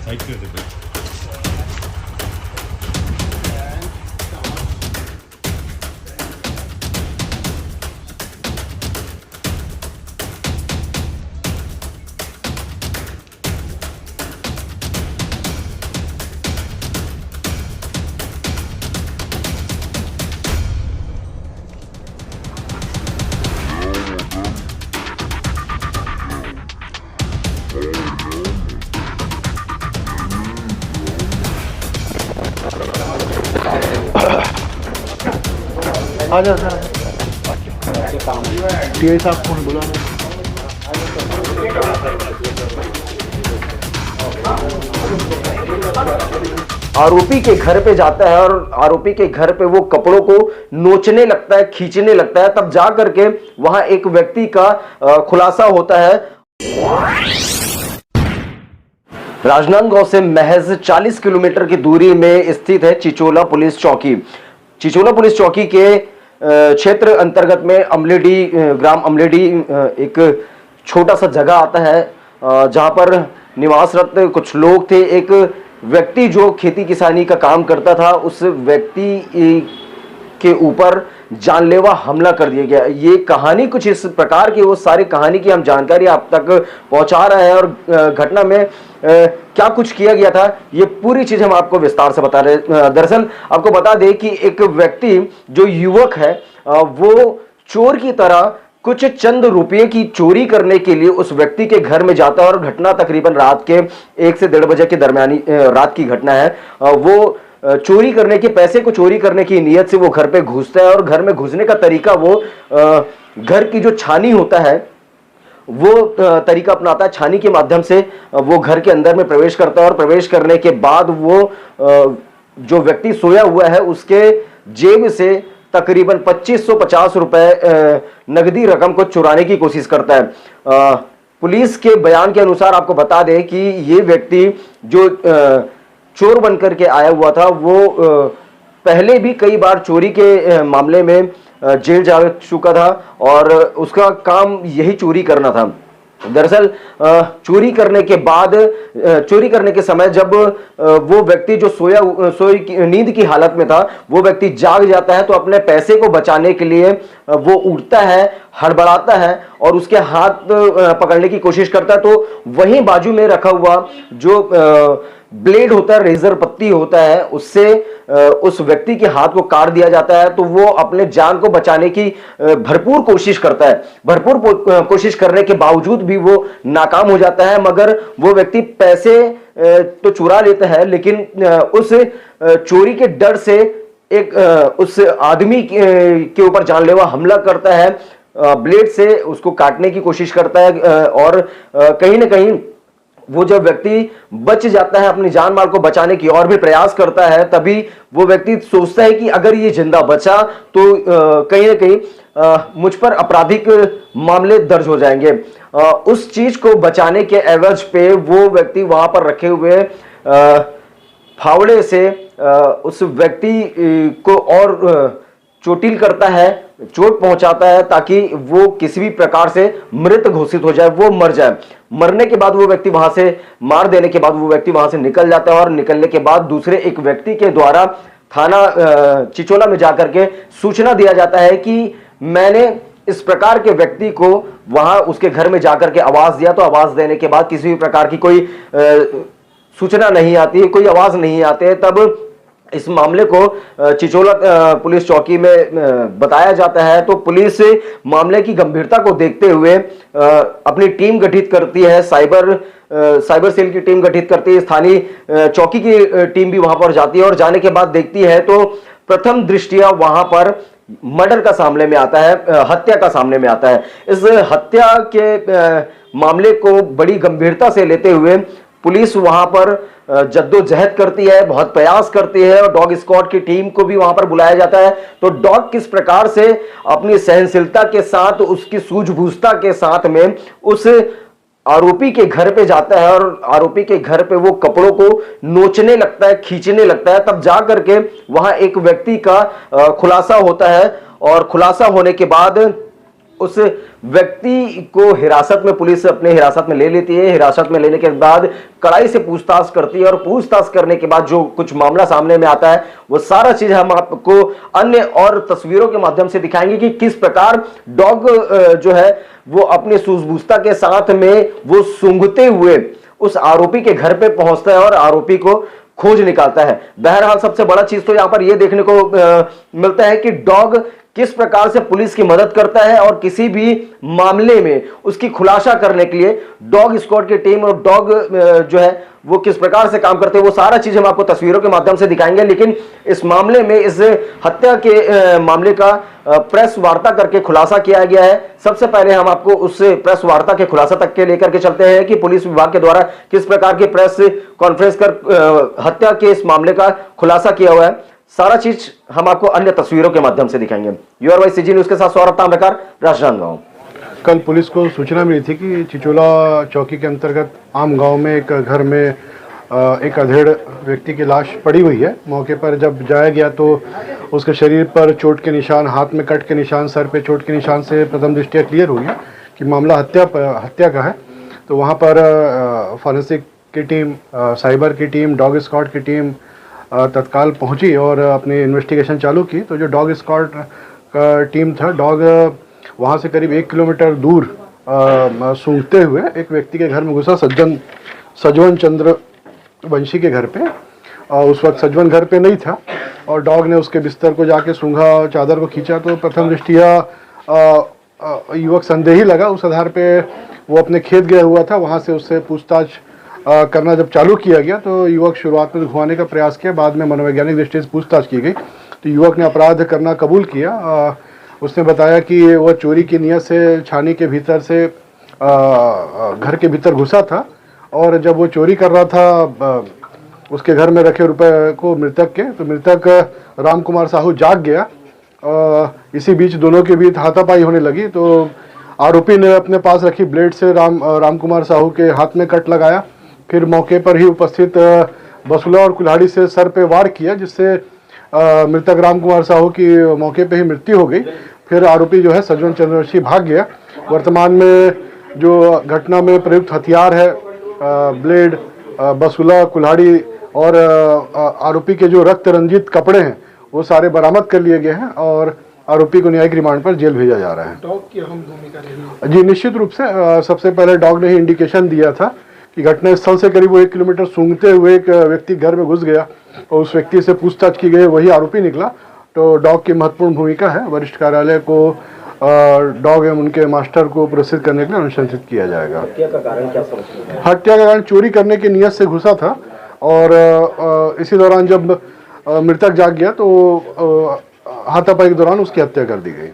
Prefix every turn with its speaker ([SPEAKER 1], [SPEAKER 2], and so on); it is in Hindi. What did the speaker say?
[SPEAKER 1] साइड कर देते हैं।
[SPEAKER 2] आ जाओ सर, टीआई साहब कौन बोला?
[SPEAKER 3] आरोपी के घर पे जाता है और आरोपी के घर पे वो कपड़ों को नोचने लगता है, खींचने लगता है, तब जा करके वहां एक व्यक्ति का खुलासा होता है। राजनांदगांव से महज 40 किलोमीटर की दूरी में स्थित है चिचोला पुलिस चौकी। चिचोला पुलिस चौकी के क्षेत्र अंतर्गत में अमलेडी, ग्राम अमलेडी एक छोटा सा जगह आता है जहां पर निवासरत कुछ लोग थे। एक व्यक्ति जो खेती किसानी का काम करता था, उस व्यक्ति के ऊपर जानलेवा हमला कर दिया गया। ये कहानी कुछ इस प्रकार की, वो सारी कहानी की हम जानकारी आप तक पहुंचा रहे हैं और घटना में क्या कुछ किया गया था, ये पूरी चीज हम आपको विस्तार से बता रहे हैं। दरअसल आपको बता दें कि एक व्यक्ति जो युवक है वो चोर की तरह कुछ चंद रुपये की चोरी करने के लिए उस व्यक्ति के घर में जाता है और घटना तकरीबन रात के 1 से 1:30 बजे के दरमियानी रात की घटना है। वो चोरी करने के, पैसे को चोरी करने की नीयत से वो घर पे घुसता है और घर में घुसने का तरीका वो घर की जो छानी होता है वो तरीका अपनाता है। छानी के माध्यम से वो घर के अंदर में प्रवेश करता है और प्रवेश करने के बाद वो जो व्यक्ति सोया हुआ है उसके जेब से तकरीबन 2550 रुपए नगदी रकम को चुराने की कोशिश करता है। पुलिस के बयान के अनुसार आपको बता दें कि ये व्यक्ति जो चोर बनकर के आया हुआ था वो पहले भी कई बार चोरी के मामले में जेल जा चुका था और उसका काम यही चोरी करना था। दरअसल चोरी करने के बाद, चोरी करने के समय जब वो व्यक्ति जो नींद की हालत में था, वो व्यक्ति जाग जाता है तो अपने पैसे को बचाने के लिए वो उठता है, हड़बड़ाता है और उसके हाथ पकड़ने की कोशिश करता है। तो वहीं बाजू में रखा हुआ जो ब्लेड होता है, रेजर पत्ती होता है, उससे उस व्यक्ति के हाथ को काट दिया जाता है। तो वो अपने जान को बचाने की भरपूर कोशिश करता है। भरपूर कोशिश करने के बावजूद भी वो नाकाम हो जाता है, मगर वो व्यक्ति पैसे तो चुरा लेता है, लेकिन उस चोरी के डर से एक उस आदमी के ऊपर जानलेवा हमला करता है, ब्लेड से उसको काटने की कोशिश करता है और कहीं ना कहीं वो जब व्यक्ति बच जाता है, अपनी जान माल को बचाने की और भी प्रयास करता है, तभी वो व्यक्ति सोचता है कि अगर ये जिंदा बचा तो कहीं ना कहीं मुझ पर आपराधिक मामले दर्ज हो जाएंगे। उस चीज को बचाने के एवज पे वो व्यक्ति वहां पर रखे हुए फावड़े से उस व्यक्ति को और चोटिल करता है, चोट पहुंचाता है ताकि वो किसी भी प्रकार से मृत घोषित हो जाए, वो मर जाए। मरने के बाद वो व्यक्ति वहां से, मार देने के बाद वो व्यक्ति वहां से निकल जाता है और निकलने के बाद दूसरे एक व्यक्ति के द्वारा थाना चिचोला में जाकर के सूचना दिया जाता है कि मैंने इस प्रकार के व्यक्ति को वहां उसके घर में जाकर के आवाज दिया। तो आवाज देने के बाद किसी भी प्रकार की कोई सूचना नहीं आती है, कोई आवाज नहीं आते है, तब इस मामले को चिचोला पुलिस चौकी में बताया जाता है। तो पुलिस मामले की गंभीरता को देखते हुए अपनी टीम गठित करती है, साइबर सेल की टीम गठित करती है, स्थानीय चौकी की टीम भी वहां पर जाती है और जाने के बाद देखती है तो प्रथम दृष्टिया वहां पर मर्डर का सामने में आता है, हत्या का सामने में आता है। इस हत्या के मामले को बड़ी गंभीरता से लेते हुए पुलिस वहां पर जद्दोजहद करती है, बहुत प्रयास करती है और डॉग स्क्वाड की टीम को भी वहां पर बुलाया जाता है। तो डॉग किस प्रकार से अपनी सहनशीलता के साथ, उसकी सूझबूझता के साथ में उस आरोपी के घर पे जाता है और आरोपी के घर पे वो कपड़ों को नोचने लगता है, खींचने लगता है, तब जा करके वहां एक व्यक्ति का खुलासा होता है और खुलासा होने के बाद उस व्यक्ति को हिरासत में पुलिस अपने हिरासत में ले लेती है। हिरासत में लेने के बाद कड़ाई से पूछताछ करती है और पूछताछ करने के बाद जो कुछ मामला सामने में आता है वो सारा चीज हम आपको अन्य और तस्वीरों के माध्यम से दिखाएंगे कि किस प्रकार डॉग जो है वो अपनी सूझबूझता के साथ में वो सूंघते हुए उस आरोपी के घर पे पहुंचता है और आरोपी को खोज निकालता है। बहरहाल सबसे बड़ा चीज तो यहां पर यह देखने को मिलता है कि डॉग किस प्रकार से पुलिस की मदद करता है और किसी भी मामले में उसकी खुलासा करने के लिए डॉग स्क्वाड की टीम और डॉग जो है वो किस प्रकार से काम करते हैं वो सारा चीज हम आपको तस्वीरों के माध्यम से दिखाएंगे। लेकिन इस मामले में, इस हत्या के मामले का प्रेस वार्ता करके खुलासा किया गया है। सबसे पहले हम आपको उस प्रेस वार्ता के खुलासा तक के लेकर के चलते हैं कि पुलिस विभाग के द्वारा किस प्रकार की प्रेस कॉन्फ्रेंस कर हत्या के इस मामले का खुलासा किया हुआ है। सारा चीज हम आपको अन्य तस्वीरों के माध्यम से दिखाएंगे। यूआर वाई सीजी न्यूज के साथ सौरभ ताम्रकार, राजनांदगांव।
[SPEAKER 1] कल पुलिस को सूचना मिली थी कि चिचोला चौकी के अंतर्गत आम गांव में एक घर में एक अधेड़ व्यक्ति की लाश पड़ी हुई है। मौके पर जब जाया गया तो उसके शरीर पर चोट के निशान, हाथ में कट के निशान, सर पे चोट के निशान से प्रथम दृष्टया क्लियर हो गया कि मामला हत्या का है। तो वहाँ पर फॉरेंसिक की टीम, साइबर की टीम, डॉग स्क्वाड की टीम तत्काल पहुंची और अपनी इन्वेस्टिगेशन चालू की। तो जो डॉग स्क्वाड का टीम था, डॉग वहाँ से करीब 1 किलोमीटर दूर सूंघते हुए एक व्यक्ति के घर में घुसा, सजवन चंद्र वंशी के घर पे। उस वक्त सजवन घर पे नहीं था और डॉग ने उसके बिस्तर को जाके सूंघा, चादर को खींचा। तो प्रथम दृष्टया युवक संदेही लगा। उस आधार पे वो अपने खेत गया हुआ था, वहाँ से उससे पूछताछ करना जब चालू किया गया तो युवक शुरुआत में घुमाने का प्रयास किया, बाद में मनोवैज्ञानिक दृष्टि से पूछताछ की गई तो युवक ने अपराध करना कबूल किया। उसने बताया कि वो चोरी की नियत से छानी के भीतर से घर के भीतर घुसा था और जब वो चोरी कर रहा था उसके घर में रखे रुपए को मृतक के, तो मृतक राम कुमार साहू जाग गया। इसी बीच दोनों के बीच हाथापाई होने लगी तो आरोपी ने अपने पास रखी ब्लेड से राम कुमार साहू के हाथ में कट लगाया। फिर मौके पर ही उपस्थित बसुला और कुल्हाड़ी से सर पे वार किया, जिससे मृतक राम कुमार साहू की मौके पे ही मृत्यु हो गई। फिर आरोपी जो है सजवन चंद्रवंशी भाग गया। वर्तमान में जो घटना में प्रयुक्त हथियार है, ब्लेड, बसुला, कुल्हाड़ी और आरोपी के जो रक्त रंजित कपड़े हैं वो सारे बरामद कर लिए गए हैं और आरोपी को न्यायिक रिमांड पर जेल भेजा जा रहा है।
[SPEAKER 4] डॉग की अहम भूमिका रही है।
[SPEAKER 1] जी निश्चित रूप से सबसे पहले डॉग ने ही इंडिकेशन दिया था कि घटना स्थल से करीब 1 किलोमीटर सूंघते हुए एक व्यक्ति घर में घुस गया और उस व्यक्ति से पूछताछ की गई, वही आरोपी निकला। तो डॉग की महत्वपूर्ण भूमिका है। वरिष्ठ कार्यालय को डॉग एवं उनके मास्टर को पुरस्कृत करने के लिए अनुशंसित किया जाएगा।
[SPEAKER 3] हत्या का कारण क्या समझते हैं?
[SPEAKER 1] हत्या का कारण चोरी करने की नियत से घुसा था और इसी दौरान जब मृतक जाग गया तो हाथापाई के दौरान उसकी हत्या कर दी गई।